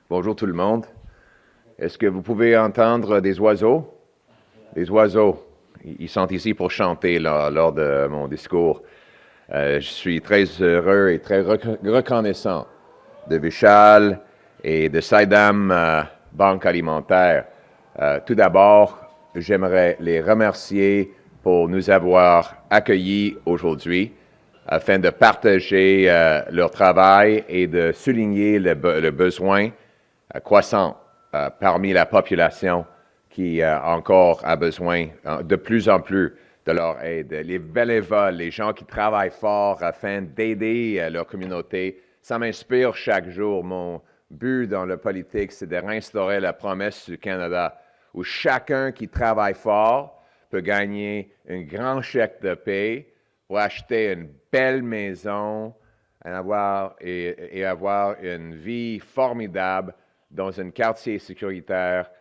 Bonjour tout le monde. Est-ce que vous pouvez entendre des oiseaux? Des oiseaux. Ils sont ici pour chanter lors de mon discours. Je suis très heureux et très reconnaissant de Vishal et de Saidam Banque Alimentaire. Tout d'abord, j'aimerais les remercier pour nous avoir accueillis aujourd'hui afin de partager leur travail et de souligner le besoin croissant parmi la population qui encore a besoin de plus en plus de leur aide. Les bénévoles, les gens qui travaillent fort afin d'aider leur communauté, ça m'inspire chaque jour. Mon but dans la politique, c'est de restaurer la promesse du Canada, où chacun qui travaille fort peut gagner un grand chèque de paie pour acheter une belle maison et avoir une vie formidable dans un quartier sécuritaire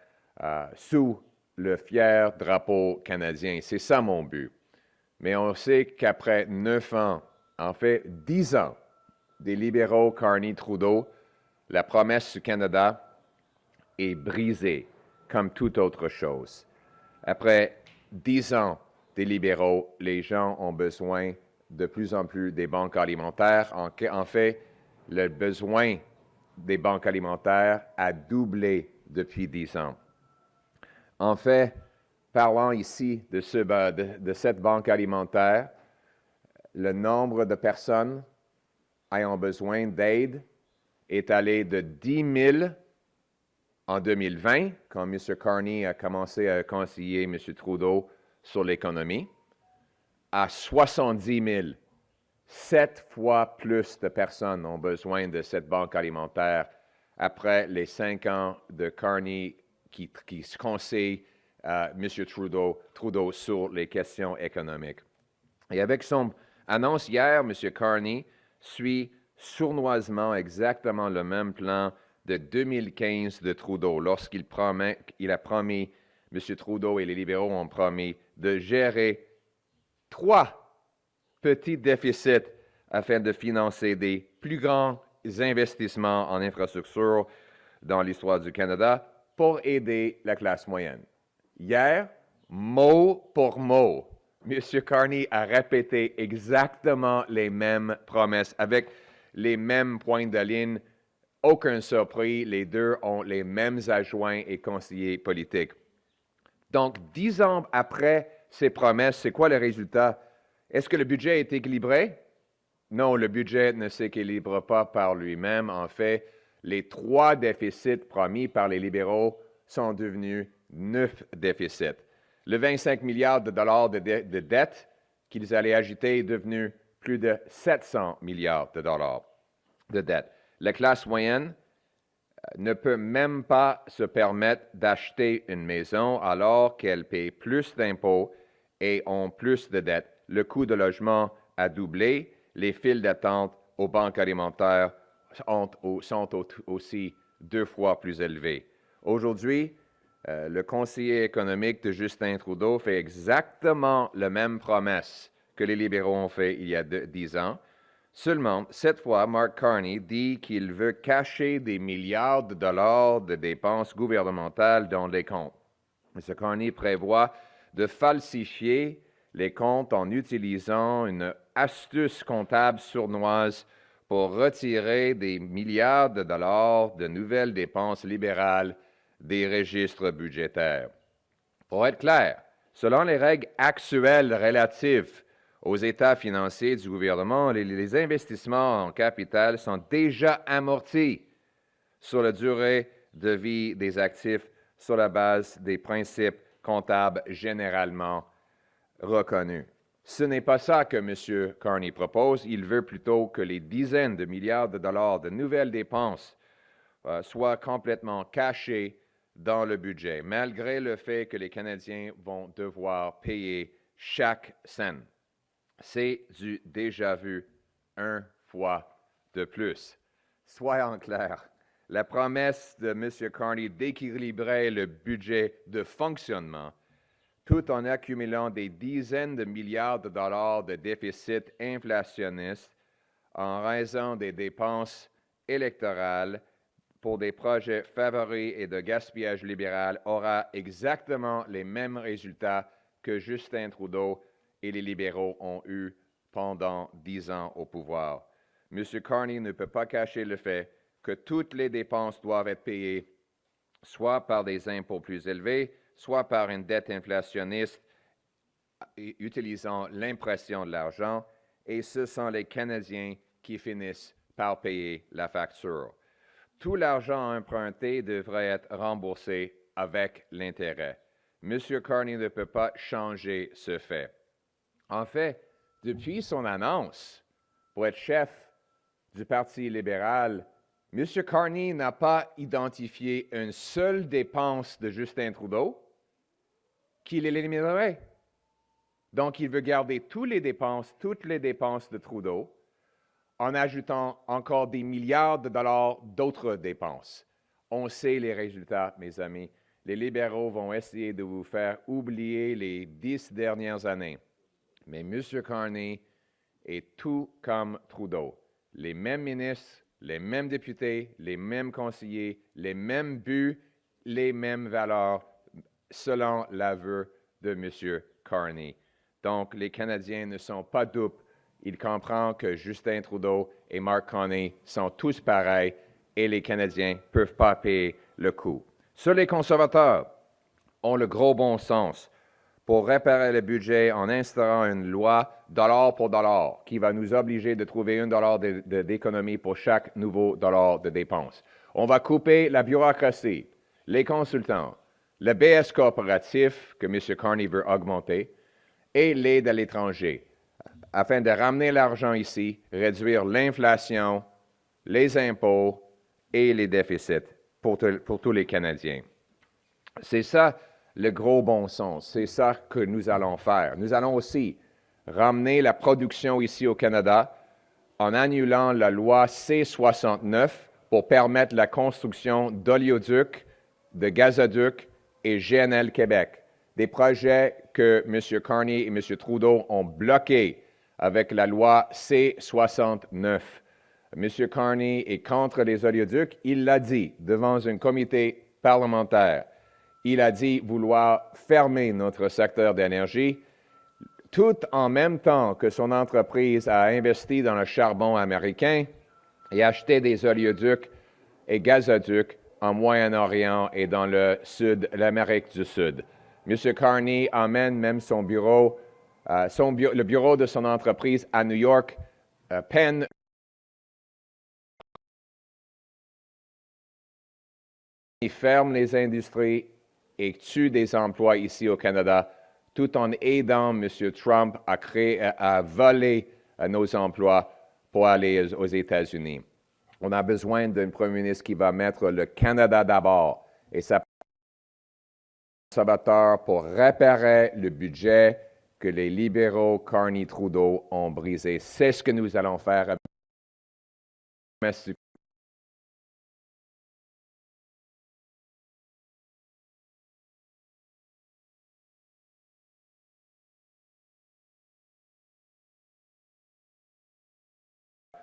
sous le fier drapeau canadien. C'est ça mon but. Mais on sait qu'après 9 ans, en fait 10 ans, des libéraux Carney-Trudeau, la promesse du Canada est brisée comme toute autre chose. Après 10 ans des libéraux, les gens ont besoin de plus en plus des banques alimentaires. En fait, le besoin des banques alimentaires a doublé depuis 10 ans. En fait, parlant ici de cette banque alimentaire, le nombre de personnes ayant besoin d'aide est allé de 10 000 en 2020, quand M. Carney a commencé à conseiller M. Trudeau sur l'économie, à 70 000. 7 fois plus de personnes ont besoin de cette banque alimentaire après les 5 ans de Carney qui conseille M. Trudeau sur les questions économiques. Et avec son annonce hier, M. Carney suit sournoisement exactement le même plan de 2015 de Trudeau, lorsqu'il a promis, M. Trudeau et les libéraux ont promis de gérer 3 petits déficits afin de financer des plus grands investissements en infrastructure dans l'histoire du Canada pour aider la classe moyenne. Hier, mot pour mot, M. Carney a répété exactement les mêmes promesses avec les mêmes points de ligne. Aucun surpris, les deux ont les mêmes adjoints et conseillers politiques. Donc, 10 ans après ces promesses, c'est quoi le résultat? Est-ce que le budget est équilibré? Non, le budget ne s'équilibre pas par lui-même. En fait, les 3 déficits promis par les libéraux sont devenus 9 déficits. Le 25 milliards de dollars de dette qu'ils allaient ajouter est devenu plus de 700 milliards de dollars de dette. La classe moyenne ne peut même pas se permettre d'acheter une maison alors qu'elle paie plus d'impôts et ont plus de dettes. Le coût de logement a doublé. Les files d'attente aux banques alimentaires sont aussi 2 fois plus élevés. Aujourd'hui, le conseiller économique de Justin Trudeau fait exactement la même promesse que les libéraux ont fait il y a 10 ans. Seulement, cette fois, Mark Carney dit qu'il veut cacher des milliards de dollars de dépenses gouvernementales dans les comptes. M. Carney prévoit de falsifier les comptes en utilisant une astuce comptable sournoise pour retirer des milliards de dollars de nouvelles dépenses libérales des registres budgétaires. Pour être clair, selon les règles actuelles relatives aux états financiers du gouvernement, les investissements en capital sont déjà amortis sur la durée de vie des actifs sur la base des principes comptables généralement reconnus. Ce n'est pas ça que M. Carney propose. Il veut plutôt que les dizaines de milliards de dollars de nouvelles dépenses soient complètement cachées dans le budget, malgré le fait que les Canadiens vont devoir payer chaque cent. C'est du déjà vu 1 fois de plus. Soyons clairs, la promesse de M. Carney d'équilibrer le budget de fonctionnement tout en accumulant des dizaines de milliards de dollars de déficit inflationniste en raison des dépenses électorales pour des projets favoris et de gaspillage libéral aura exactement les mêmes résultats que Justin Trudeau et les libéraux ont eus pendant 10 ans au pouvoir. M. Carney ne peut pas cacher le fait que toutes les dépenses doivent être payées soit par des impôts plus élevés, soit par une dette inflationniste utilisant l'impression de l'argent, et ce sont les Canadiens qui finissent par payer la facture. Tout l'argent emprunté devrait être remboursé avec l'intérêt. M. Carney ne peut pas changer ce fait. En fait, depuis son annonce pour être chef du Parti libéral, M. Carney n'a pas identifié une seule dépense de Justin Trudeau qu'il éliminerait. Donc, il veut garder toutes les dépenses de Trudeau, en ajoutant encore des milliards de dollars d'autres dépenses. On sait les résultats, mes amis. Les libéraux vont essayer de vous faire oublier les 10 dernières années. Mais M. Carney est tout comme Trudeau. Les mêmes ministres, les mêmes députés, les mêmes conseillers, les mêmes buts, les mêmes valeurs, selon l'aveu de M. Carney. Donc, les Canadiens ne sont pas dupes. Ils comprennent que Justin Trudeau et Mark Carney sont tous pareils et les Canadiens ne peuvent pas payer le coût. Seuls les conservateurs ont le gros bon sens pour réparer le budget en instaurant une loi dollar pour dollar qui va nous obliger de trouver $1 d'économie pour chaque nouveau dollar de dépense. On va couper la bureaucratie, les consultants, le BS coopératif que M. Carney veut augmenter et l'aide à l'étranger, afin de ramener l'argent ici, réduire l'inflation, les impôts et les déficits pour tous les Canadiens. C'est ça le gros bon sens. C'est ça que nous allons faire. Nous allons aussi ramener la production ici au Canada en annulant la loi C-69 pour permettre la construction d'oléoducs, de gazoducs et GNL Québec, des projets que M. Carney et M. Trudeau ont bloqués avec la loi C-69. M. Carney est contre les oléoducs. Il l'a dit devant un comité parlementaire. Il a dit vouloir fermer notre secteur d'énergie, tout en même temps que son entreprise a investi dans le charbon américain et acheté des oléoducs et gazoducs en Moyen-Orient et dans le sud, l'Amérique du Sud. M. Carney emmène même son bureau, le bureau de son entreprise à New York, peine il ferme les industries et tue des emplois ici au Canada, tout en aidant M. Trump à voler nos emplois pour aller aux États-Unis. On a besoin d'un premier ministre qui va mettre le Canada d'abord et sa conservateur pour réparer le budget que les libéraux Carney-Trudeau ont brisé. C'est ce que nous allons faire avec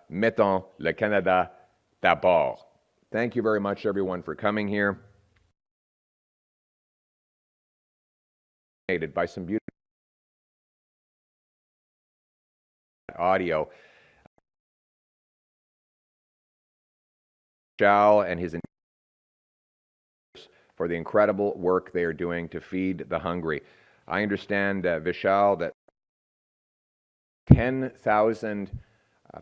mettons le Canada d'abord. Thank you very much, everyone, for coming here. By some beautiful audio. Vishal and his for the incredible work they are doing to feed the hungry. I understand, Vishal, that 10,000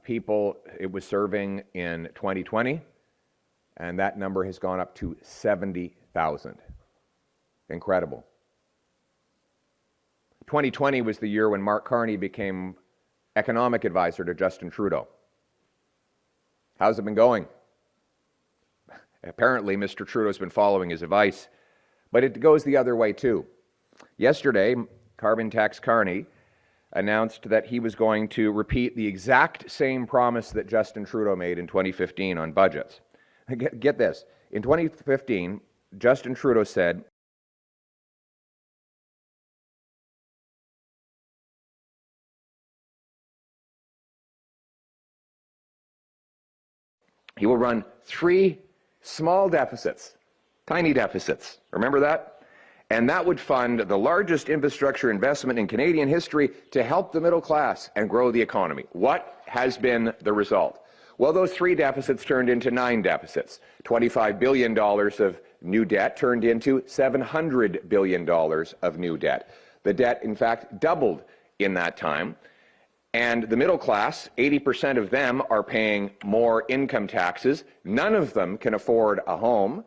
people it was serving in 2020, and that number has gone up to 70,000. Incredible. 2020 was the year when Mark Carney became economic advisor to Justin Trudeau. How's it been going? Apparently, Mr. Trudeau's been following his advice, but it goes the other way too. Yesterday, Carbon Tax Carney announced that he was going to repeat the exact same promise that Justin Trudeau made in 2015 on budgets. Get this. In 2015, Justin Trudeau said, he will run three small deficits, tiny deficits. Remember that? And that would fund the largest infrastructure investment in Canadian history to help the middle class and grow the economy. What has been the result? Well, those 3 deficits turned into 9 deficits. $25 billion of new debt turned into $700 billion of new debt. The debt, in fact, doubled in that time. And the middle class, 80% of them are paying more income taxes. None of them can afford a home.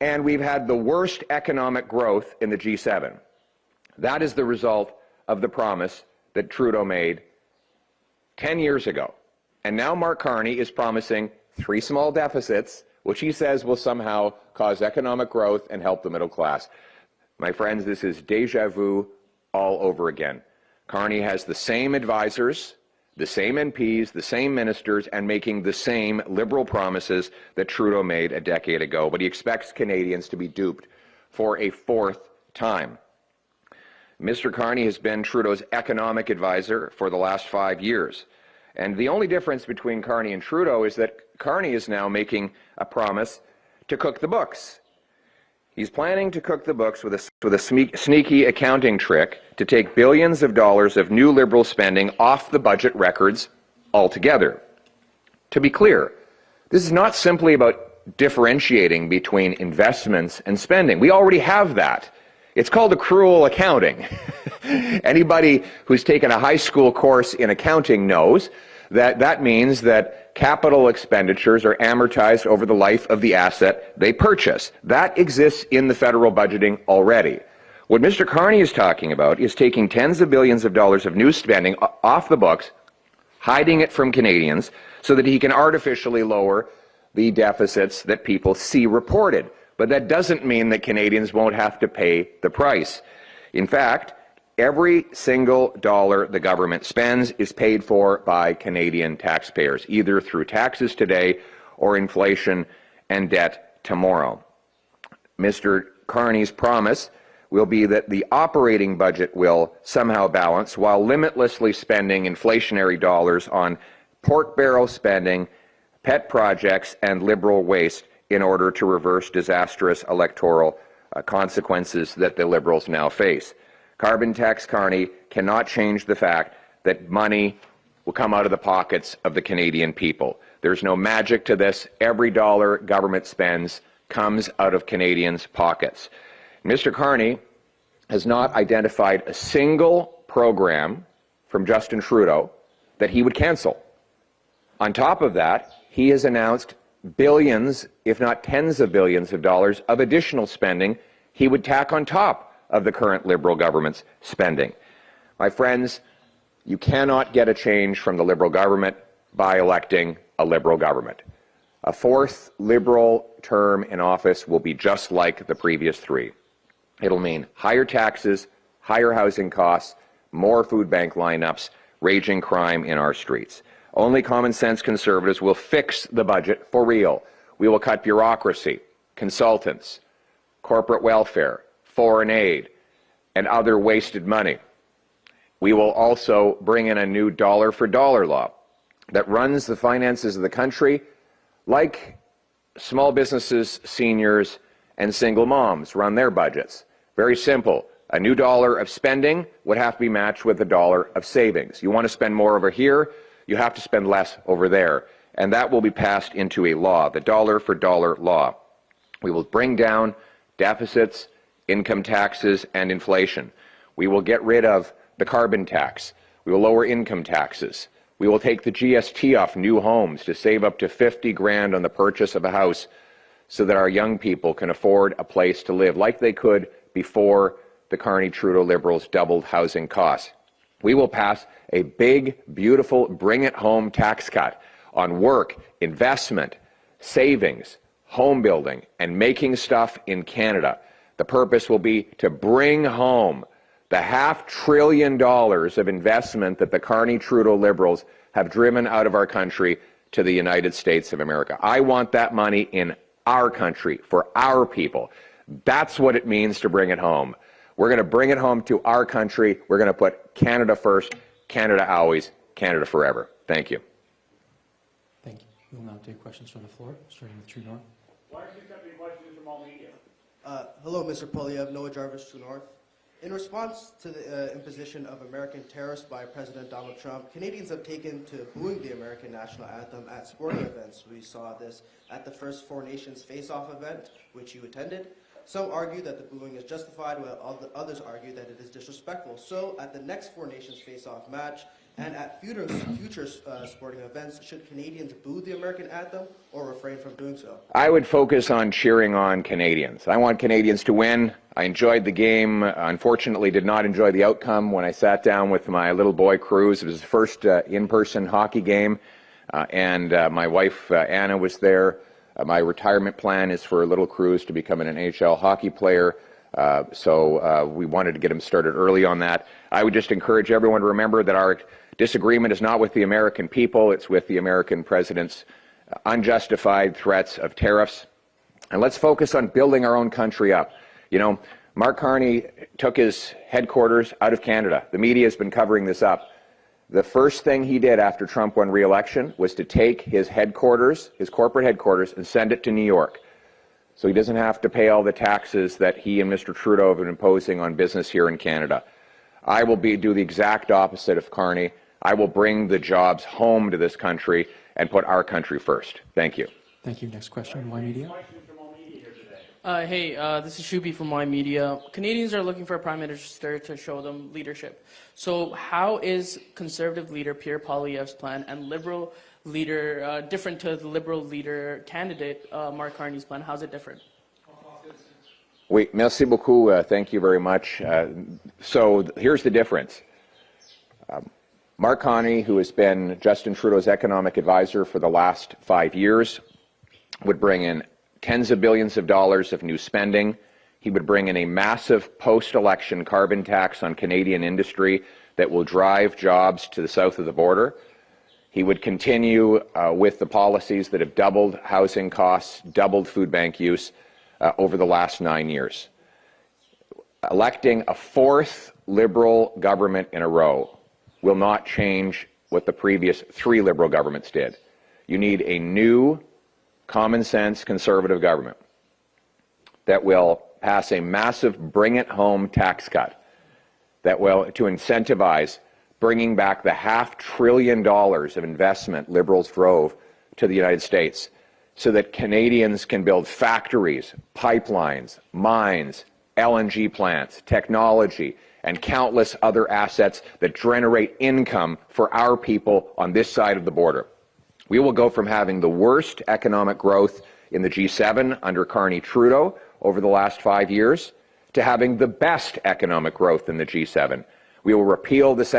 And we've had the worst economic growth in the G7. That is the result of the promise that Trudeau made 10 years ago. And now Mark Carney is promising 3 small deficits, which he says will somehow cause economic growth and help the middle class. My friends, this is déjà vu all over again. Carney has the same advisors, the same MPs, the same ministers, and making the same liberal promises that Trudeau made a decade ago, but he expects Canadians to be duped for a 4th time. Mr. Carney has been Trudeau's economic advisor for the last 5 years. And the only difference between Carney and Trudeau is that Carney is now making a promise to cook the books. He's planning to cook the books with a sneaky accounting trick to take billions of dollars of new Liberal spending off the budget records altogether. To be clear, this is not simply about differentiating between investments and spending. We already have that. It's called accrual accounting. Anybody who's taken a high school course in accounting knows that that means that capital expenditures are amortized over the life of the asset they purchase. That exists in the federal budgeting already. What Mr. Carney is talking about is taking tens of billions of dollars of new spending off the books, hiding it from Canadians, so that he can artificially lower the deficits that people see reported. But that doesn't mean that Canadians won't have to pay the price. In fact, every single dollar the government spends is paid for by Canadian taxpayers, either through taxes today or inflation and debt tomorrow. Mr. Carney's promise will be that the operating budget will somehow balance while limitlessly spending inflationary dollars on pork barrel spending, pet projects, and Liberal waste in order to reverse disastrous electoral consequences that the Liberals now face. Carbon tax Carney cannot change the fact that money will come out of the pockets of the Canadian people. There's no magic to this. Every dollar government spends comes out of Canadians' pockets. Mr. Carney has not identified a single program from Justin Trudeau that he would cancel. On top of that, he has announced billions, if not tens of billions of dollars of additional spending he would tack on top of the current Liberal government's spending. My friends, you cannot get a change from the Liberal government by electing a Liberal government. A 4th Liberal term in office will be just like the previous 3. It'll mean higher taxes, higher housing costs, more food bank lineups, raging crime in our streets. Only common sense Conservatives will fix the budget for real. We will cut bureaucracy, consultants, corporate welfare, foreign aid, and other wasted money. We will also bring in a new dollar-for-dollar law that runs the finances of the country like small businesses, seniors, and single moms run their budgets. Very simple. A new dollar of spending would have to be matched with a dollar of savings. You want to spend more over here, you have to spend less over there. And that will be passed into a law, the dollar-for-dollar law. We will bring down deficits, income taxes, and inflation. We will get rid of the carbon tax. We will lower income taxes. We will take the GST off new homes to save up to $50,000 on the purchase of a house so that our young people can afford a place to live like they could before the Carney-Trudeau Liberals doubled housing costs. We will pass a big, beautiful, bring-it-home tax cut on work, investment, savings, home building, and making stuff in Canada. The purpose will be to bring home the $500 billion of investment that the Carney-Trudeau Liberals have driven out of our country to the United States of America. I want that money in our country, for our people. That's what it means to bring it home. We're going to bring it home to our country. We're going to put Canada first, Canada always, Canada forever. Thank you. Thank you. We will now take questions from the floor, starting with Trudeau. Why aren't you accepting questions from all media? Hello, Mr. Poilievre, Noah Jarvis, True North. In response to the imposition of American tariffs by President Donald Trump, Canadians have taken to booing the American national anthem at sporting events. We saw this at the first Four Nations Face-Off event, which you attended. Some argue that the booing is justified, while others argue that it is disrespectful. So, at the next Four Nations Face-Off match and at future sporting events, should Canadians boo the American anthem or refrain from doing so? I would focus on cheering on Canadians. I want Canadians to win. I enjoyed the game. Unfortunately, did not enjoy the outcome when I sat down with my little boy, Cruz. It was the first in-person hockey game, and my wife, Anna, was there. My retirement plan is for little Cruz to become an NHL hockey player, so we wanted to get him started early on that. I would just encourage everyone to remember that our disagreement is not with the American people, it's with the American president's unjustified threats of tariffs. And let's focus on building our own country up. You know, Mark Carney took his headquarters out of Canada. The media has been covering this up. The first thing he did after Trump won re-election was to take his headquarters, his corporate headquarters, and send it to New York. So he doesn't have to pay all the taxes that he and Mr. Trudeau have been imposing on business here in Canada. I will do the exact opposite of Carney. I will bring the jobs home to this country and put our country first. Thank you. Thank you. Next question, Y Media. This is Shubi from Y Media. Canadians are looking for a prime minister to show them leadership. So how is Conservative leader Pierre Poilievre's plan and Liberal leader different to the Liberal leader candidate Mark Carney's plan? How's it different? Oui, merci beaucoup. Thank you very much. So here's the difference. Mark Carney, who has been Justin Trudeau's economic advisor for the last 5 years, would bring in tens of billions of dollars of new spending. He would bring in a massive post-election carbon tax on Canadian industry that will drive jobs to the south of the border. He would continue with the policies that have doubled housing costs, doubled food bank use over the last 9 years. Electing a fourth Liberal government in a row will not change what the previous 3 Liberal governments did. You need a new, common-sense Conservative government that will pass a massive bring-it-home tax cut that will to incentivize bringing back the $500 billion of investment Liberals drove to the United States so that Canadians can build factories, pipelines, mines, LNG plants, technology, and countless other assets that generate income for our people on this side of the border. We will go from having the worst economic growth in the G7 under Carney Trudeau over the last 5 years to having the best economic growth in the G7. We will repeal the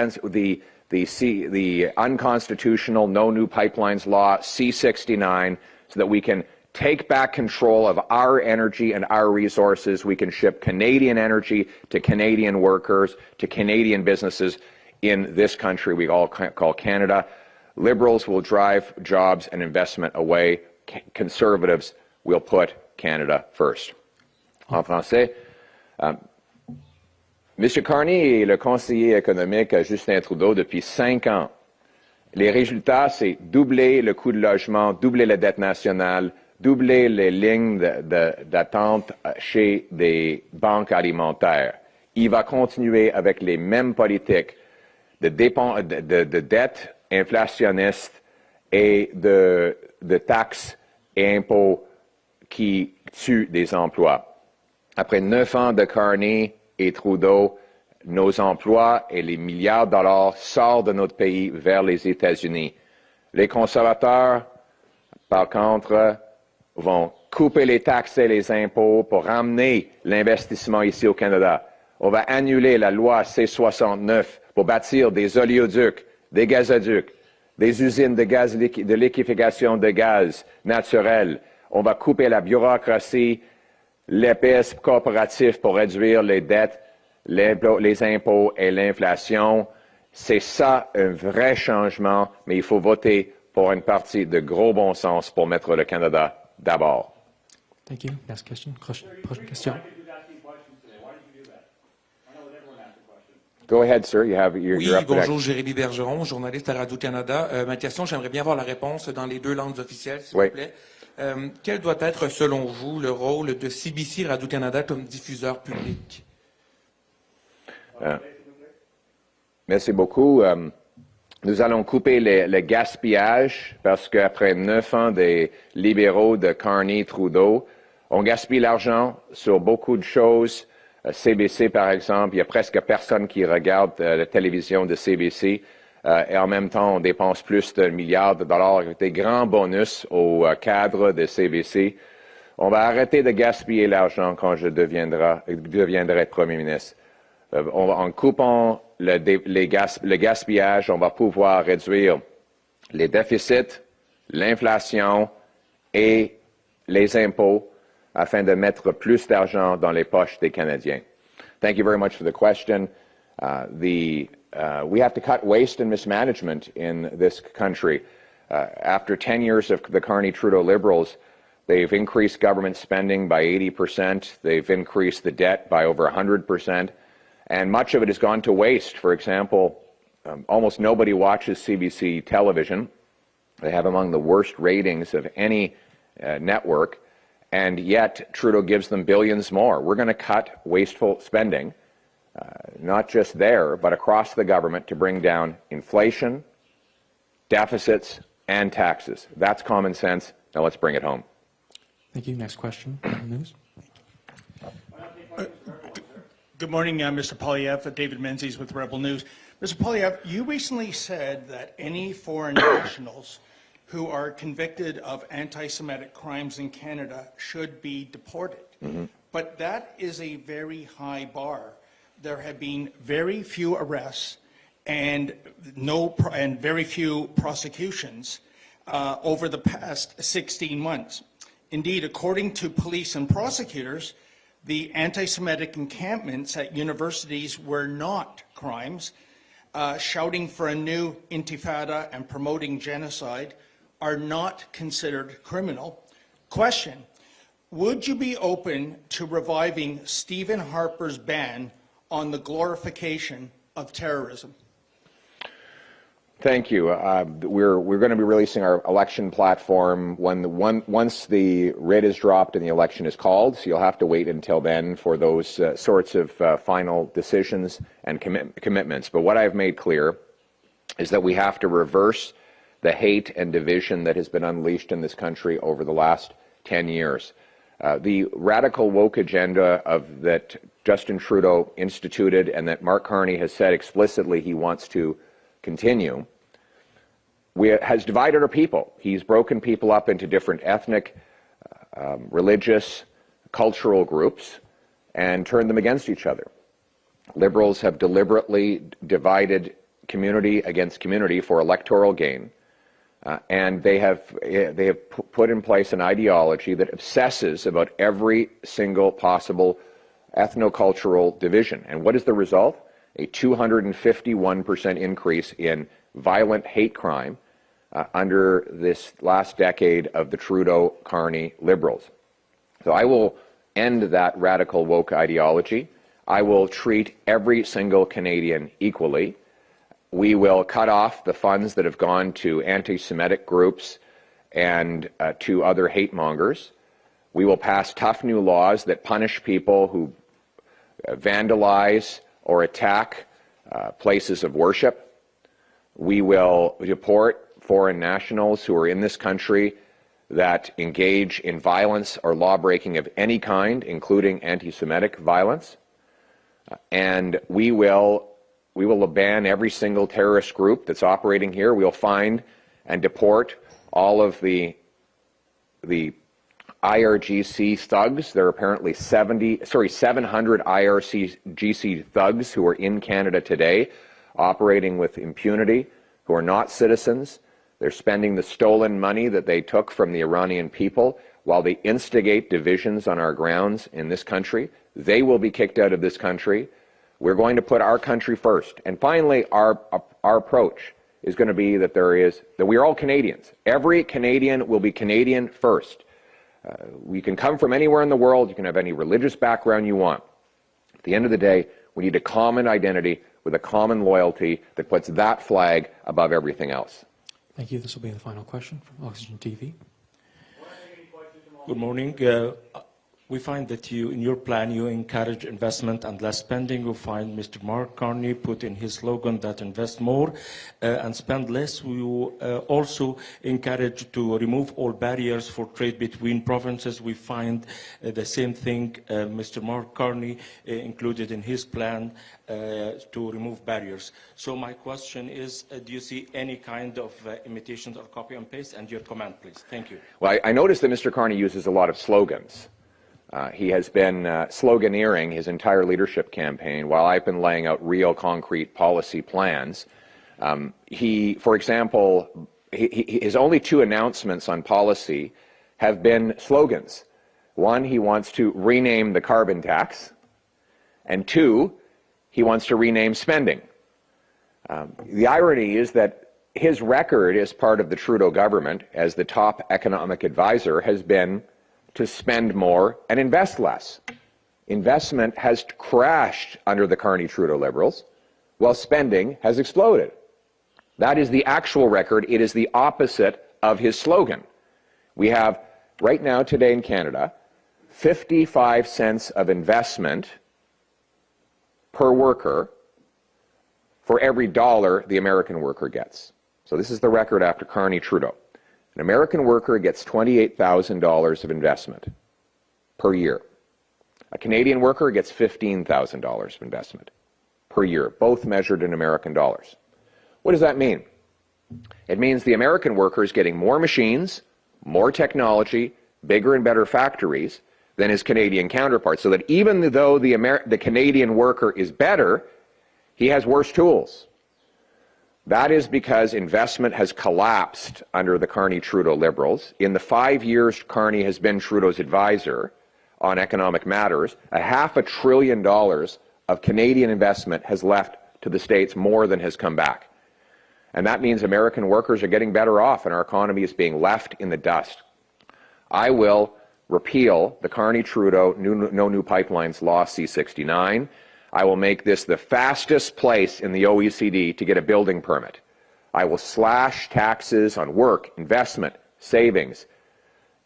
unconstitutional No New Pipelines Law, C-69, so that we can take back control of our energy and our resources. We can ship Canadian energy to Canadian workers, to Canadian businesses in this country we all call Canada. Liberals will drive jobs and investment away. Conservatives will put Canada first. En français, M. Carney est le conseiller économique à Justin Trudeau depuis 5 ans. Les résultats, c'est doubler le coût de logement, doubler la dette nationale, doubler les lignes d'attente chez des banques alimentaires. Il va continuer avec les mêmes politiques de dette inflationniste et de taxes et impôts qui tuent des emplois. Après 9 ans de Carney et Trudeau, nos emplois et les milliards de dollars sortent de notre pays vers les États-Unis. Les conservateurs, par contre, vont couper les taxes et les impôts pour ramener l'investissement ici au Canada. On va annuler la loi C-69 pour bâtir des oléoducs, des gazoducs, des usines de liquéfaction de gaz naturel. On va couper la bureaucratie, l'épaisse coopératif pour réduire les dettes, les impôts et l'inflation. C'est ça un vrai changement, mais il faut voter pour une partie de gros bon sens pour mettre le Canada d'abord. Thank you. Next question. Prochaine question. Go ahead, sir. You're Oui, up bonjour, Jérémy Bergeron, journaliste à Radio-Canada. Ma question, j'aimerais bien avoir la réponse dans les 2 langues officielles, s'il vous plaît. Quel doit être, selon vous, le rôle de CBC Radio-Canada comme diffuseur public? Merci beaucoup. Nous allons couper le gaspillage parce qu'après 9 ans des libéraux de Carney-Trudeau, on gaspille l'argent sur beaucoup de choses. CBC, par exemple, il y a presque personne qui regarde la télévision de CBC. Et en même temps, on dépense plus de milliards de dollars avec des grands bonus aux cadres de CBC. On va arrêter de gaspiller l'argent quand je deviendrai Premier ministre. En coupant le gaspillage, on va pouvoir réduire les déficits, l'inflation et les impôts afin de mettre plus d'argent dans les poches des Canadiens. Thank you very much for the question. We have to cut waste and mismanagement in this country. After 10 years of the Carney-Trudeau Liberals, they've increased government spending by 80%. They've increased the debt by over 100%. And much of it has gone to waste. For example, almost nobody watches CBC television. They have among the worst ratings of any network. And yet, Trudeau gives them billions more. We're going to cut wasteful spending. Not just there, but across the government to bring down inflation, deficits, and taxes. That's common sense. Now let's bring it home. Thank you. Next question. News. Good morning, Mr. Poilievre. David Menzies with Rebel News. Mr. Poilievre, you recently said that any foreign nationals who are convicted of anti-Semitic crimes in Canada should be deported. Mm-hmm. But that is a very high bar. There have been very few arrests and very few prosecutions over the past 16 months. Indeed, according to police and prosecutors, the anti-Semitic encampments at universities were not crimes. Shouting for a new intifada and promoting genocide are not considered criminal. Question: would you be open to reviving Stephen Harper's ban on the glorification of terrorism? Thank you. We're going to be releasing our election platform once the writ is dropped and the election is called. So you'll have to wait until then for those sorts of final decisions and commitments. But what I've made clear is that we have to reverse the hate and division that has been unleashed in this country over the last 10 years. The radical woke agenda that Justin Trudeau instituted and that Mark Carney has said explicitly he wants to continue has divided our people. He's broken people up into different ethnic, religious, cultural groups and turned them against each other. Liberals have deliberately divided community against community for electoral gain. And they have put in place an ideology that obsesses about every single possible ethnocultural division. And what is the result? A 251% increase in violent hate crime under this last decade of the Trudeau-Carney Liberals. So I will end that radical woke ideology. I will treat every single Canadian equally. We will cut off the funds that have gone to anti-Semitic groups and to other hate mongers. We will pass tough new laws that punish people who vandalize or attack places of worship. We will deport foreign nationals who are in this country that engage in violence or law-breaking of any kind, including anti-Semitic violence. And we will ban every single terrorist group that's operating here. We'll find and deport all of the IRGC thugs. There are apparently 700 IRGC thugs who are in Canada today, operating with impunity, who are not citizens. They're spending the stolen money that they took from the Iranian people while they instigate divisions on our grounds in this country. They will be kicked out of this country. We're going to put our country first. And finally, our approach is going to be that we are all Canadians. Every Canadian will be Canadian first. We can come from anywhere in the world. You can have any religious background you want. At the end of the day, we need a common identity with a common loyalty that puts that flag above everything else. Thank you. This will be the final question from Oxygen TV. Good morning. We find that in your plan, you encourage investment and less spending. We find Mr. Mark Carney put in his slogan that invest more and spend less. We also encourage to remove all barriers for trade between provinces. We find the same thing Mr. Mark Carney included in his plan to remove barriers. So my question is, do you see any kind of imitations or copy and paste? And your comment, please. Thank you. Well, I noticed that Mr. Carney uses a lot of slogans. He has been sloganeering his entire leadership campaign while I've been laying out real concrete policy plans. For example, his only two announcements on policy have been slogans. One, he wants to rename the carbon tax, and two, he wants to rename spending. The irony is that his record as part of the Trudeau government as the top economic advisor has been to spend more and invest less. Investment has crashed under the Carney-Trudeau Liberals, while spending has exploded. That is the actual record. It is the opposite of his slogan. We have, right now, today in Canada, 55 cents of investment per worker for every dollar the American worker gets. So this is the record after Carney-Trudeau. An American worker gets $28,000 of investment per year. A Canadian worker gets $15,000 of investment per year, both measured in American dollars. What does that mean? It means the American worker is getting more machines, more technology, bigger and better factories than his Canadian counterpart, so that even though the Canadian worker is better, he has worse tools. That is because investment has collapsed under the Carney-Trudeau Liberals. In the 5 years Carney has been Trudeau's advisor on economic matters, $500 billion of Canadian investment has left to the States more than has come back. And that means American workers are getting better off and our economy is being left in the dust. I will repeal the Carney-Trudeau No New Pipelines Law C-69. I will make this the fastest place in the OECD to get a building permit. I will slash taxes on work, investment, savings,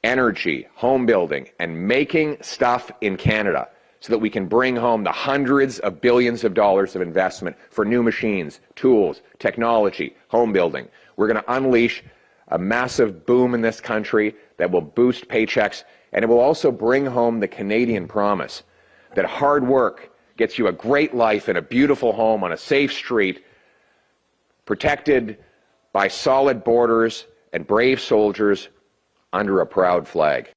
energy, home building, and making stuff in Canada so that we can bring home the hundreds of billions of dollars of investment for new machines, tools, technology, home building. We're going to unleash a massive boom in this country that will boost paychecks, and it will also bring home the Canadian promise that hard work gets you a great life in a beautiful home on a safe street, protected by solid borders and brave soldiers under a proud flag.